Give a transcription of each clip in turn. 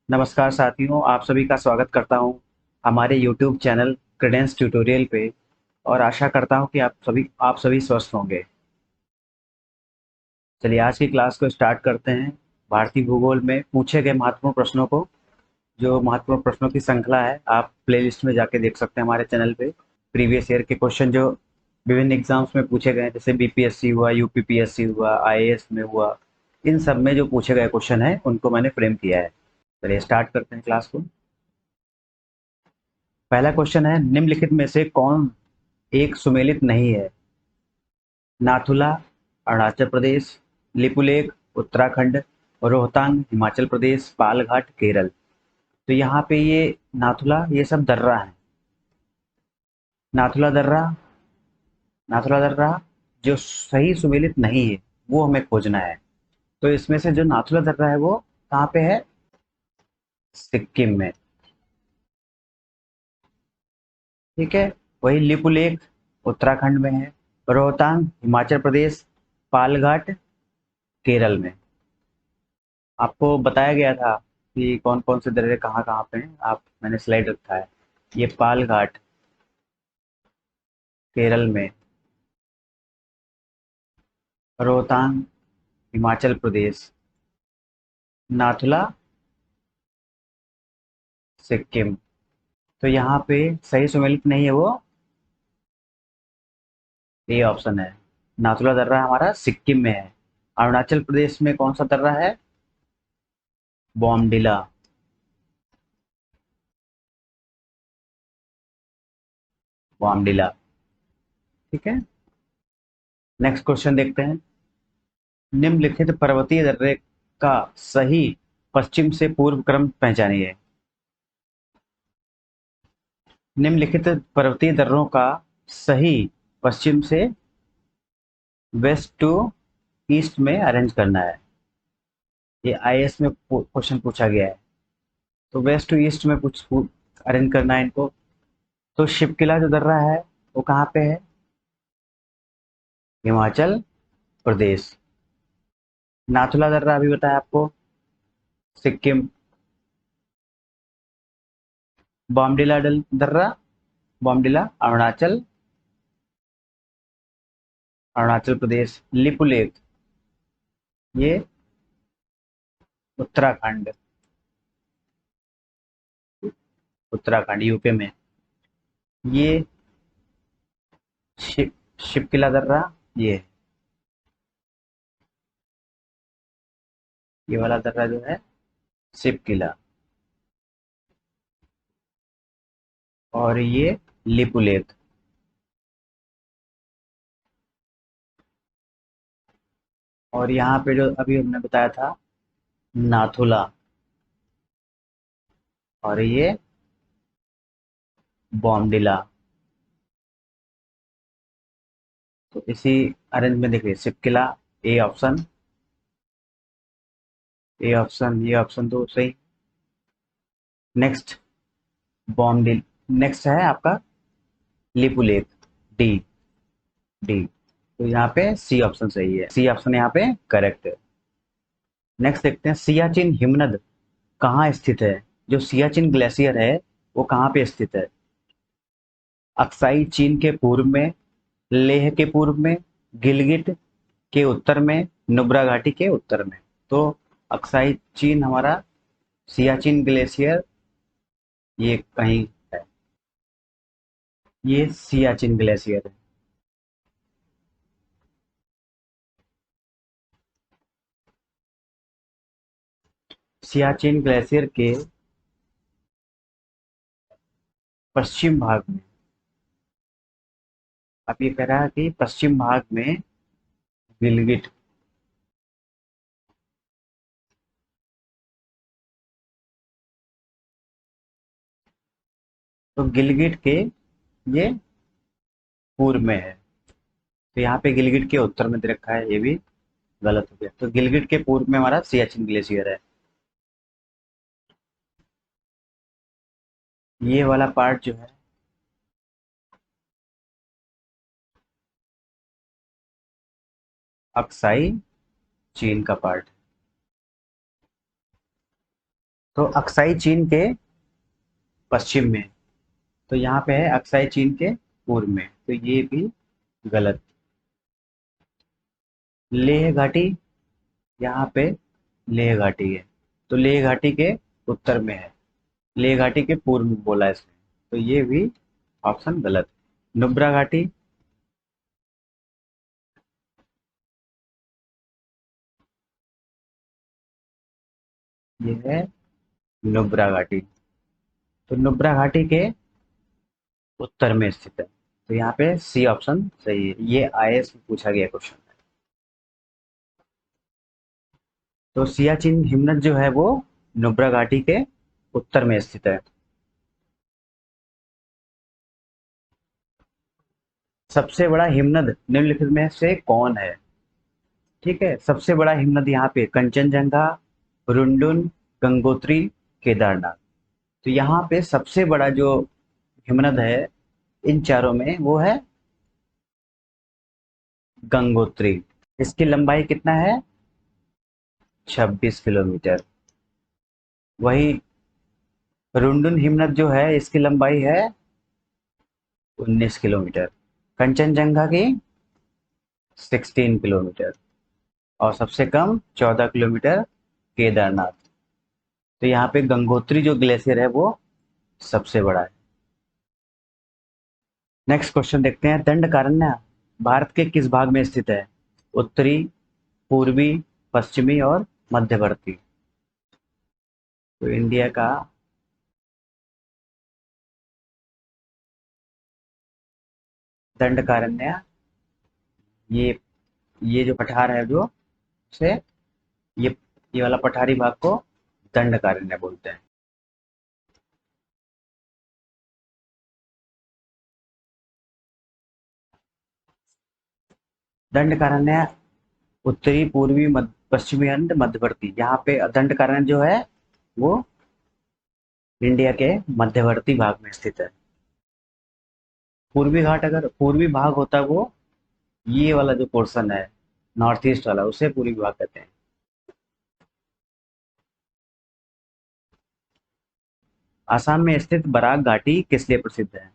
नमस्कार साथियों, आप सभी का स्वागत करता हूं हमारे YouTube चैनल क्रेडेंस ट्यूटोरियल पे। और आशा करता हूं कि आप सभी स्वस्थ होंगे। चलिए आज की क्लास को स्टार्ट करते हैं। भारतीय भूगोल में पूछे गए महत्वपूर्ण प्रश्नों को, जो महत्वपूर्ण प्रश्नों की श्रृंखला है, आप प्लेलिस्ट में जाके देख सकते हैं हमारे चैनल पे। प्रीवियस ईयर के क्वेश्चन जो विभिन्न एग्जाम्स में पूछे गए हैं, जैसे बीपीएससी हुआ, यूपीपीएससी हुआ, आईएएस में हुआ, इन सब में जो पूछे गए क्वेश्चन हैं उनको मैंने फ्रेम किया है। चलिए स्टार्ट करते हैं क्लास को। पहला क्वेश्चन है, निम्नलिखित में से कौन एक सुमेलित नहीं है? नाथुला अरुणाचल प्रदेश, लिपुलेख उत्तराखंड, रोहतांग हिमाचल प्रदेश, पालघाट केरल। तो यहाँ पे ये नाथुला, ये सब दर्रा है। नाथुला दर्रा, नाथुला दर्रा जो सही सुमेलित नहीं है वो हमें खोजना है। तो इसमें से जो नाथुला दर्रा है वो कहाँ पे है? सिक्किम में। ठीक है। वही लिपुलेख उत्तराखंड में है, रोहतांग हिमाचल प्रदेश, पालघाट केरल में। आपको बताया गया था कि कौन कौन से दर्रे कहाँ कहाँ पे हैं। आप मैंने स्लाइड रखा है। ये पालघाट केरल में, रोहतांग हिमाचल प्रदेश, नाथुला सिक्किम। तो यहाँ पे सही सुमेलित नहीं है वो, ये ऑप्शन है। नाथुला दर्रा हमारा सिक्किम में है। अरुणाचल प्रदेश में कौन सा दर्रा है? बॉमडिला। बॉमडिला। ठीक है। नेक्स्ट क्वेश्चन देखते हैं। निम्नलिखित पर्वतीय दर्रे का सही पश्चिम से पूर्व क्रम पहचानिए। निम्नलिखित पर्वतीय दर्रों का सही पश्चिम से वेस्ट टू ईस्ट में अरेंज करना है। ये आईएएस में क्वेश्चन पूछा गया है। तो वेस्ट टू ईस्ट में कुछ अरेंज करना है इनको। तो शिवकिला जो दर्रा है वो कहाँ पे है? हिमाचल प्रदेश। नाथुला दर्रा अभी बताया आपको, सिक्किम। बॉमडिला दर्रा, बॉमडिला अरुणाचल, अरुणाचल प्रदेश। लिपुलेख ये उत्तराखंड, उत्तराखंड यूपी में। ये शिव शिवकिला दर्रा, ये ये वाला दर्रा जो है शिवकिला। और ये लिपुलेख। और यहाँ पे जो अभी हमने बताया था नाथुला, और ये बॉमडिला। तो इसी अरेंज में देखिए Shivkila, A option, A option, ये ऑप्शन तो सही। नेक्स्ट बॉमडिल, नेक्स्ट है आपका लिपुलेख, डी, डी। तो यहाँ पे सी ऑप्शन सही है, सी ऑप्शन यहाँ पे करेक्ट है। नेक्स्ट देखते हैं, सियाचिन हिमनद कहाँ स्थित है? जो सियाचिन ग्लेशियर है वो कहाँ पे स्थित है? अक्साई चीन के पूर्व में, लेह के पूर्व में, गिलगिट के उत्तर में, नुब्रा घाटी के उत्तर में। तो अक्साई चीन हमारा सियाचिन ग्लेशियर ये कहीं है। ये सियाचिन ग्लेशियर है। सियाचिन ग्लेशियर के पश्चिम भाग में, अब ये कह रहा है कि पश्चिम भाग में गिलगिट। तो गिलगिट के ये पूर्व में है। तो यहाँ पे गिलगिट के उत्तर में दे रखा है, ये भी गलत हो गया। तो गिलगिट के पूर्व में हमारा सियाचिन ग्लेशियर है। ये वाला पार्ट जो है अक्साई चीन का पार्ट। तो अक्साई चीन के पश्चिम में, तो यहाँ पे है अक्साई चीन के पूर्व में, तो ये भी गलत। लेह घाटी, यहाँ पे लेह घाटी है, तो लेह घाटी के उत्तर में है, लेह घाटी के पूर्व में बोला है इसने, तो ये भी ऑप्शन गलत। नुब्रा घाटी, ये है नुब्रा घाटी, तो नुब्रा घाटी के उत्तर में स्थित है, तो यहाँ पे सी ऑप्शन सही है, ये आईएएस में पूछा गया क्वेश्चन है। तो सियाचिन हिमनद जो है वो नुब्रा घाटी के उत्तर में स्थित है। सबसे बड़ा हिमनद निम्नलिखित में से कौन है? ठीक है, सबसे बड़ा हिमनद यहाँ पे कंचनजंगा, रुंडुन, गंगोत्री, केदारनाथ। तो यहाँ पे सबसे बड़ा जो हिमनद है इन चारों में वो है गंगोत्री। इसकी लंबाई कितना है? 26 किलोमीटर। वही रुंडुन हिमनद जो है इसकी लंबाई है 19 किलोमीटर। कंचनजंगा की 16 किलोमीटर। और सबसे कम 14 किलोमीटर केदारनाथ। तो यहाँ पे गंगोत्री जो ग्लेशियर है वो सबसे बड़ा है। नेक्स्ट क्वेश्चन देखते हैं, दंडकारण्य भारत के किस भाग में स्थित है? उत्तरी, पूर्वी, पश्चिमी और मध्यवर्ती। तो इंडिया का दंडकारण्य, ये ये जो पठार है जो से ये वाला पठारी भाग को दंडकारण्य बोलते हैं। दंडकारण्य उत्तरी, पूर्वी, पश्चिमी एंड मध्यवर्ती। यहाँ पे दंडकारण्य जो है वो इंडिया के मध्यवर्ती भाग में स्थित है। पूर्वी घाट अगर पूर्वी भाग होता वो ये वाला जो पोर्शन है नॉर्थ ईस्ट वाला, उसे पूर्वी भाग कहते हैं। आसाम में स्थित बराक घाटी किस लिए प्रसिद्ध है?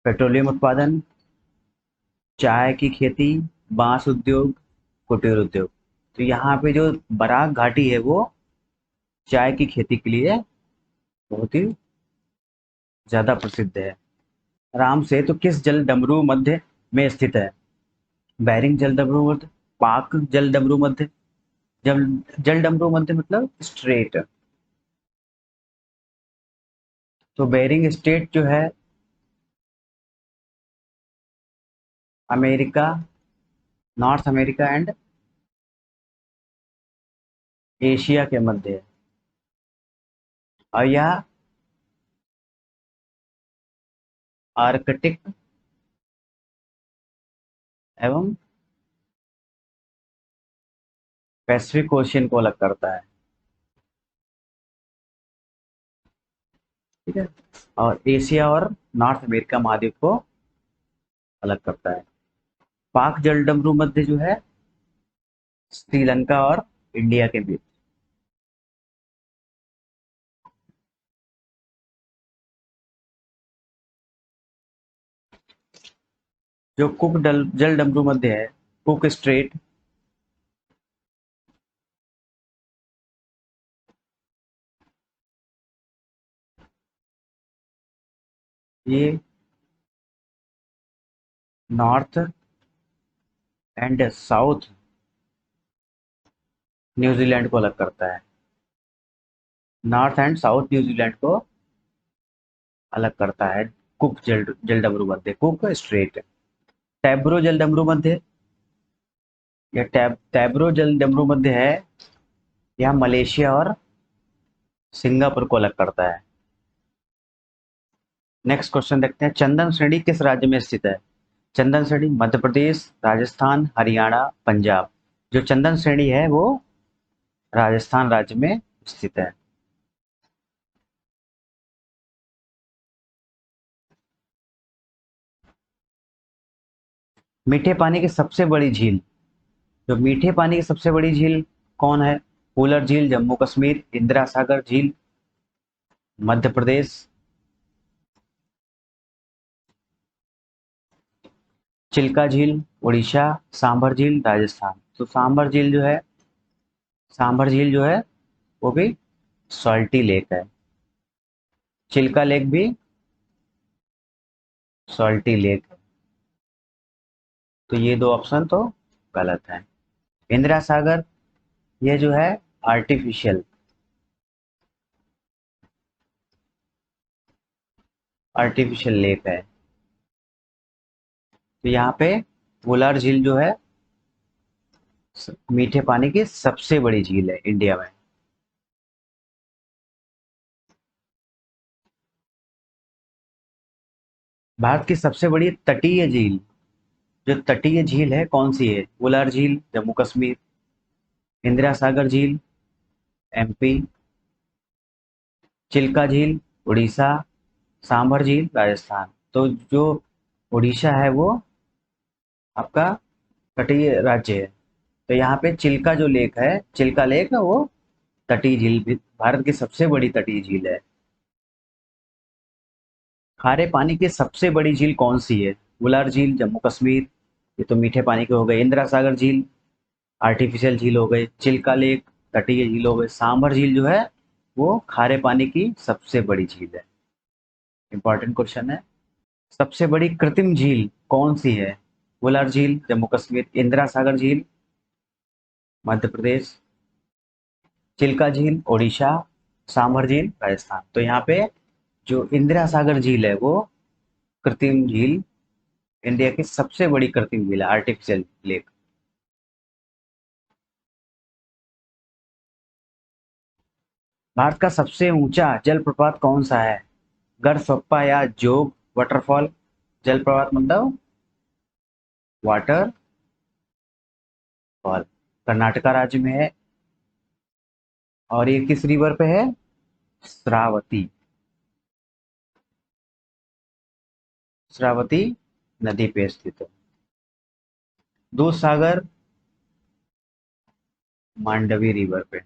पेट्रोलियम उत्पादन, चाय की खेती, बांस उद्योग, कुटीर उद्योग। तो यहाँ पे जो बराक घाटी है वो चाय की खेती के लिए बहुत ही ज्यादा प्रसिद्ध है। राम सेतु किस जल डमरू मध्य में स्थित है? बैरिंग जल डमरू मध्य, पाक जल डमरू मध्य, जल जल डमरू मध्य मतलब स्ट्रेट। तो बेरिंग स्टेट जो है America, north America and Asia के मध्य है। और यह आर्कटिक एवं पैसिफिक ओशियन को अलग करता है। ठीक है, और एशिया और नॉर्थ अमेरिका महाद्वीप को अलग करता है। पाक जलडमरू मध्य जो है श्रीलंका और इंडिया के बीच। जो जलडमरू मध्य है, कुक स्ट्रेट, ये नॉर्थ एंड साउथ न्यूजीलैंड को अलग करता है। नॉर्थ एंड साउथ न्यूजीलैंड को अलग करता है कुक जलडमरू मध्य, कुक स्ट्रेट। टैब्रो जलडमरू मध्य, या टैब्रो जलडमरू मध्य है, यह मलेशिया और सिंगापुर को अलग करता है। नेक्स्ट क्वेश्चन देखते हैं, चंदन श्रेणी किस राज्य में स्थित है? चंदन श्रेणी मध्य प्रदेश, राजस्थान, हरियाणा, पंजाब। जो चंदन श्रेणी है वो राजस्थान राज्य में स्थित है। मीठे पानी की सबसे बड़ी झील, जो मीठे पानी की सबसे बड़ी झील कौन है? वुलर झील जम्मू कश्मीर, इंदिरा सागर झील मध्य प्रदेश, चिल्का झील उड़ीसा, सांभर झील राजस्थान। तो सांभर झील जो है वो भी सॉल्टी लेक है। चिल्का लेक भी सॉल्टी लेक है। तो ये दो ऑप्शन तो गलत है। इंदिरा सागर ये जो है आर्टिफिशियल आर्टिफिशियल लेक है। तो यहाँ पे वुलार झील जो है मीठे पानी की सबसे बड़ी झील है इंडिया में। भारत की सबसे बड़ी तटीय झील, जो तटीय झील है कौन सी है? वुलार झील जम्मू कश्मीर, इंदिरा सागर झील एमपी, चिल्का झील उड़ीसा, सांभर झील राजस्थान। तो जो उड़ीसा है वो आपका तटीय राज्य है। तो यहाँ पे चिल्का जो लेक है, चिल्का लेक वो तटीय झील भी, भारत की सबसे बड़ी तटीय झील है। खारे पानी की सबसे बड़ी झील कौन सी है? वुलार झील जम्मू कश्मीर, ये तो मीठे पानी के हो गए। इंदिरा सागर झील आर्टिफिशियल झील हो गए। चिल्का लेक तटीय झील हो गए। सांभर झील जो है वो खारे पानी की सबसे बड़ी झील है। इंपॉर्टेंट क्वेश्चन है। सबसे बड़ी कृत्रिम झील कौन सी है? वुलार झील जम्मू कश्मीर, इंदिरा सागर झील मध्य प्रदेश, चिल्का झील ओडिशा, सांभर झील राजस्थान। तो यहाँ पे जो इंदिरा सागर झील है वो कृत्रिम झील, इंडिया की सबसे बड़ी कृत्रिम झील है, आर्टिफिशियल लेक। भारत का सबसे ऊंचा जलप्रपात कौन सा है? गढ़सप्पा या जोग वाटरफॉल जलप्रपात, मतलब वाटरफॉल, कर्नाटका राज्य में है। और ये किस रिवर पे है? श्रावती, श्रावती नदी पे स्थित है। दूध सागर मांडवी रिवर पे।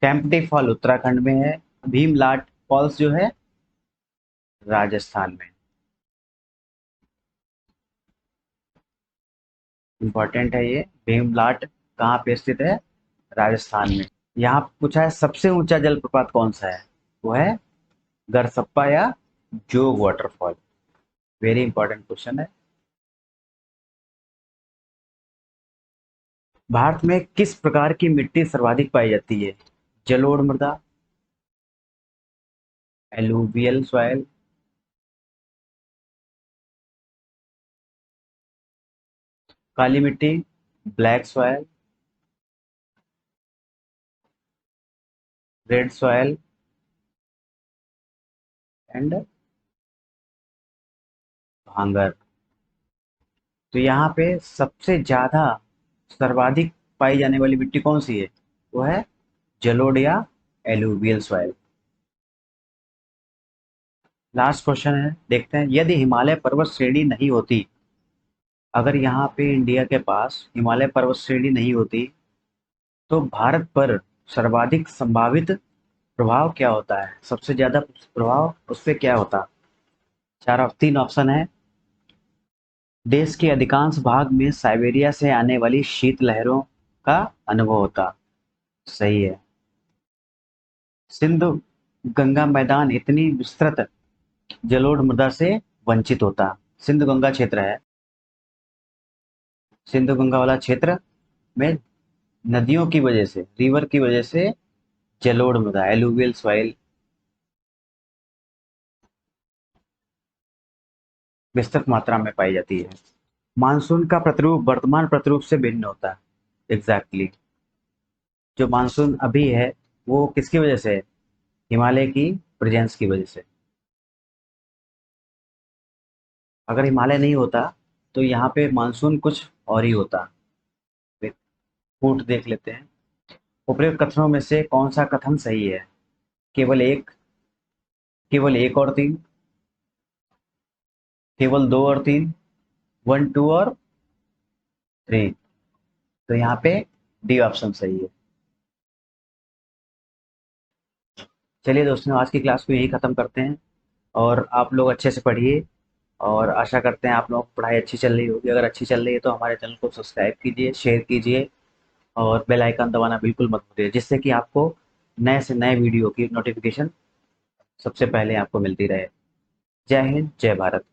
कैंपटी फॉल उत्तराखंड में है। भीमलाट फॉल्स जो है राजस्थान में। इंपॉर्टेंट है ये। भीमलाट कहाँ पे स्थित है? राजस्थान में। यहाँ पूछा है सबसे ऊंचा जलप्रपात कौन सा है? वो है गरसप्पा या जोग वाटरफॉल। वेरी इंपॉर्टेंट क्वेश्चन है। भारत में किस प्रकार की मिट्टी सर्वाधिक पाई जाती है? जलोढ़ मृदा, एलुवियल सॉइल, काली मिट्टी, black soil, red soil and भांगर। तो यहाँ पे सबसे ज्यादा सर्वाधिक पाई जाने वाली मिट्टी कौन सी है? वो है जलोढ़ या एलुवियल सॉइल। लास्ट क्वेश्चन है, देखते हैं। यदि हिमालय पर्वत श्रेणी नहीं होती, अगर यहाँ पे इंडिया के पास हिमालय पर्वत श्रेणी नहीं होती तो भारत पर सर्वाधिक संभावित प्रभाव क्या होता है? सबसे ज्यादा प्रभाव उस पर क्या होता? तीन ऑप्शन है। देश के अधिकांश भाग में साइबेरिया से आने वाली शीत लहरों का अनुभव होता। सही है। सिंधु गंगा मैदान इतनी विस्तृत जलोढ़ मृदा से वंचित होता। सिंधु गंगा क्षेत्र है, सिंधु गंगा वाला क्षेत्र में नदियों की वजह से, रिवर की वजह से जलोढ़ मृदा, एलुवियल सॉइल विस्तृत मात्रा में पाई जाती है। मानसून का प्रतिरूप वर्तमान प्रतिरूप से भिन्न होता है। Exactly exactly। जो मानसून अभी है वो किसकी वजह से है? हिमालय की प्रेजेंस की वजह से। अगर हिमालय नहीं होता तो यहाँ पे मानसून कुछ और ही होता। फूट देख लेते हैं। उपरोक्त कथनों में से कौन सा कथन सही है? केवल एक, केवल एक और तीन, केवल दो और तीन, वन टू और थ्री। तो यहाँ पे डी ऑप्शन सही है। चलिए दोस्तों, आज की क्लास को यहीं ख़त्म करते हैं, और आप लोग अच्छे से पढ़िए, और आशा करते हैं आप लोगों की पढ़ाई अच्छी चल रही होगी। अगर अच्छी चल रही है तो हमारे चैनल को सब्सक्राइब कीजिए, शेयर कीजिए, और बेल आइकन दबाना बिल्कुल मत भूलिए, जिससे कि आपको नए से नए वीडियो की नोटिफिकेशन सबसे पहले आपको मिलती रहे। जय हिंद, जय भारत।